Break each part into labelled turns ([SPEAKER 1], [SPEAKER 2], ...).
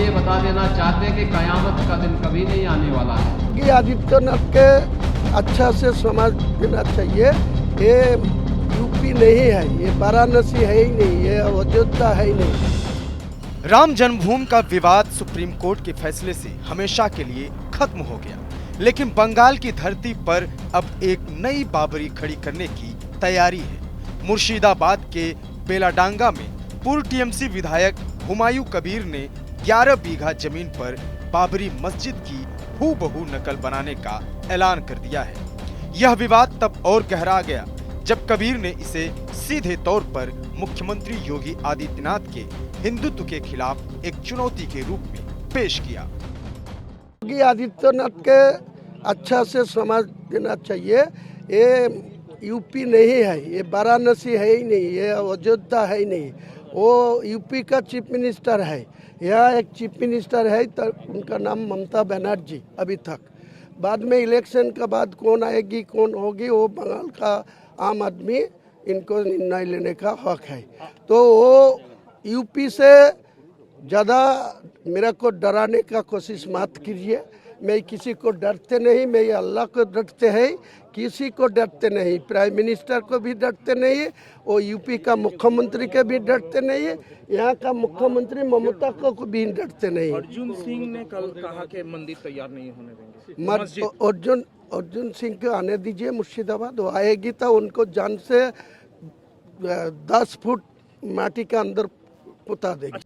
[SPEAKER 1] ये बता देना चाहते हैं कि कयामत का दिन कभी नहीं आने वाला है।
[SPEAKER 2] योगी आदित्यनाथ के अच्छा से समझ देना चाहिए, ये यूपी नहीं है, ये वाराणसी है ही नहीं, ये अयोध्या है ही नहीं।
[SPEAKER 3] राम जन्मभूमि का विवाद सुप्रीम कोर्ट के फैसले से हमेशा के लिए खत्म हो गया, लेकिन बंगाल की धरती पर अब एक नई बाबरी खड़ी करने की तैयारी है। मुर्शिदाबाद के बेलाडांगा में पूर्व टीएमसी विधायक हुमायूं कबीर ने 11 बीघा जमीन पर बाबरी मस्जिद की हूबहू नकल बनाने का ऐलान कर दिया है। यह विवाद तब और गहरा गया जब कबीर ने इसे सीधे तौर पर मुख्यमंत्री योगी आदित्यनाथ के हिंदुत्व के खिलाफ एक चुनौती के रूप में पेश किया।
[SPEAKER 2] योगी आदित्यनाथ के अच्छा से समझ देना चाहिए, ये यूपी नहीं है, ये वाराणसी है ही नहीं, ये अयोध्या है ही नहीं। वो यूपी का चीफ मिनिस्टर है, यहाँ एक चीफ मिनिस्टर है, तो उनका नाम ममता बनर्जी। अभी तक बाद में इलेक्शन के बाद कौन आएगी कौन होगी, वो बंगाल का आम आदमी इनको निर्णय लेने का हक है। तो वो यूपी से ज़्यादा मेरे को डराने का कोशिश मत कीजिए। मैं किसी को डरते नहीं, मैं अल्लाह को डरते हैं, किसी को डरते नहीं, प्राइम मिनिस्टर को भी डरते नहीं, वो यूपी का मुख्यमंत्री के भी डरते नहीं, यहाँ का मुख्यमंत्री ममता को भी डरते नहीं।
[SPEAKER 4] अर्जुन सिंह ने कल कहा कि मंदिर तैयार नहीं होने देंगे।
[SPEAKER 2] अर्जुन सिंह को आने दीजिए मुर्शिदाबाद, वो आएगी तो उनको जान से 10 फुट माटी के अंदर पुता देगी।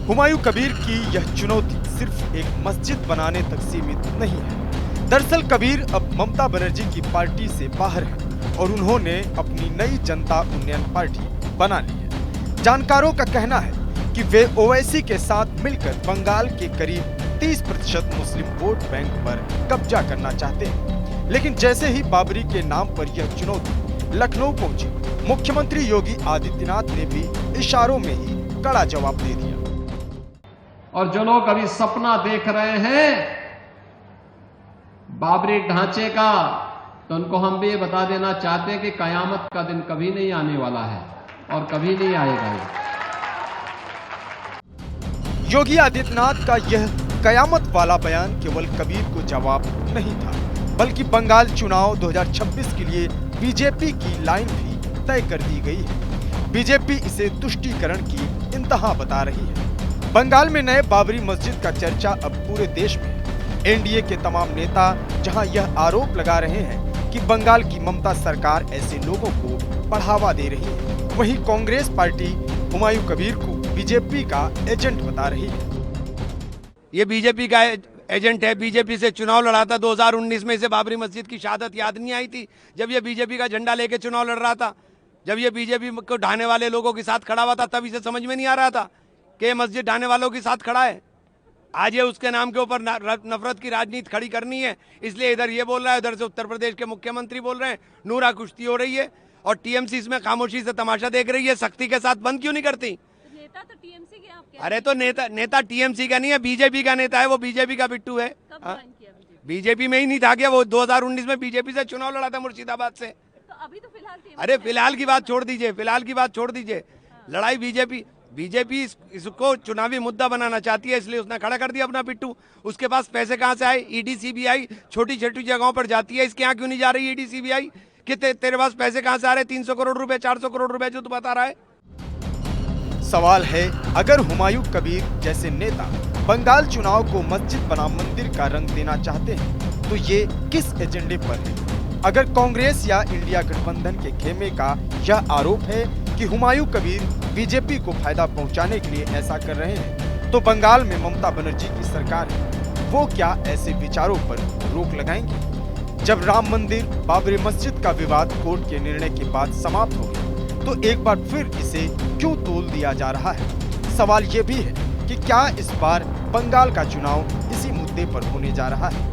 [SPEAKER 3] हुमायूं कबीर की यह चुनौती सिर्फ एक मस्जिद बनाने तक सीमित नहीं है। दरअसल कबीर अब ममता बनर्जी की पार्टी से बाहर है और उन्होंने अपनी नई जनता उन्नयन पार्टी बना ली है। जानकारों का कहना है कि वे ओवैसी के साथ मिलकर बंगाल के करीब 30% मुस्लिम वोट बैंक पर कब्जा करना चाहते हैं। लेकिन जैसे ही बाबरी के नाम पर यह चुनौती लखनऊ पहुंची, मुख्यमंत्री योगी आदित्यनाथ ने भी इशारों में ही कड़ा जवाब दे दिया।
[SPEAKER 1] और जो लोग अभी सपना देख रहे हैं बाबरी ढांचे का, तो उनको हम भी ये बता देना चाहते हैं कि कयामत का दिन कभी नहीं आने वाला है और कभी नहीं आएगा।
[SPEAKER 3] योगी आदित्यनाथ का यह कयामत वाला बयान केवल कबीर को जवाब नहीं था, बल्कि बंगाल चुनाव 2026 के लिए बीजेपी की लाइन भी तय कर दी गई है। बीजेपी इसे तुष्टीकरण की इंतहा बता रही है। बंगाल में नए बाबरी मस्जिद का चर्चा अब पूरे देश में है। एनडीए के तमाम नेता जहां यह आरोप लगा रहे हैं कि बंगाल की ममता सरकार ऐसे लोगों को बढ़ावा दे रही है, वहीं कांग्रेस पार्टी हुमायूं कबीर को बीजेपी का एजेंट बता रही है।
[SPEAKER 5] ये बीजेपी का एजेंट है, बीजेपी से चुनाव लड़ा था 2019 में। इसे बाबरी मस्जिद की शहादत याद नहीं आई थी जब ये बीजेपी का झंडा लेके चुनाव लड़ रहा था? जब ये बीजेपी को ढाने वाले लोगों के साथ खड़ा हुआ था, तब इसे समझ में नहीं आ रहा था कि ये मस्जिद ढाने वालों के साथ खड़ा है। आज ये उसके नाम के ऊपर नफरत की राजनीति खड़ी करनी है, इसलिए इधर ये बोल रहा है, उधर से उत्तर प्रदेश के मुख्यमंत्री बोल रहे हैं, नूरा कुश्ती हो रही है और टीएमसी इसमें खामोशी से तमाशा देख रही है। सख्ती के साथ बंद क्यों नहीं करती?
[SPEAKER 6] नेता तो टीएमसी के आप
[SPEAKER 5] अरे तो नेता टीएमसी का नहीं है, बीजेपी का नेता है, वो बीजेपी का बिट्टू है। बीजेपी में ही नहीं था क्या वो? 2019 में बीजेपी से चुनाव लड़ा था मुर्शिदाबाद से।
[SPEAKER 6] तो अभी तो फिलहाल
[SPEAKER 5] अरे फिलहाल की बात छोड़ दीजिए, फिलहाल की बात छोड़ दीजिए। लड़ाई बीजेपी इसको चुनावी मुद्दा बनाना चाहती है, इसलिए उसने खड़ा कर दिया अपना पिट्टू। उसके पास पैसे कहां से आए? ईडी सीबीआई छोटी छोटी जगहों पर जाती है, इसके यहाँ क्यों नहीं जा रही ईडी सीबीआई? कि तेरे पास पैसे कहां से आ रहे? 300 करोड़ रुपए, 400 करोड़ रुपए जो तू बता रहा है।
[SPEAKER 3] सवाल है, अगर हुमायूं कबीर जैसे नेता बंगाल चुनाव को मस्जिद बनाम मंदिर का रंग देना चाहते हैं, तो ये किस एजेंडे पर है? अगर कांग्रेस या इंडिया गठबंधन के खेमे का यह आरोप है कि हुमायूं कबीर बीजेपी को फायदा पहुंचाने के लिए ऐसा कर रहे हैं, तो बंगाल में ममता बनर्जी की सरकार है, वो क्या ऐसे विचारों पर रोक लगाएंगे? जब राम मंदिर बाबरी मस्जिद का विवाद कोर्ट के निर्णय के बाद समाप्त हो गया, तो एक बार फिर इसे क्यों तोल दिया जा रहा है? सवाल ये भी है कि क्या इस बार बंगाल का चुनाव इसी मुद्दे पर होने जा रहा है?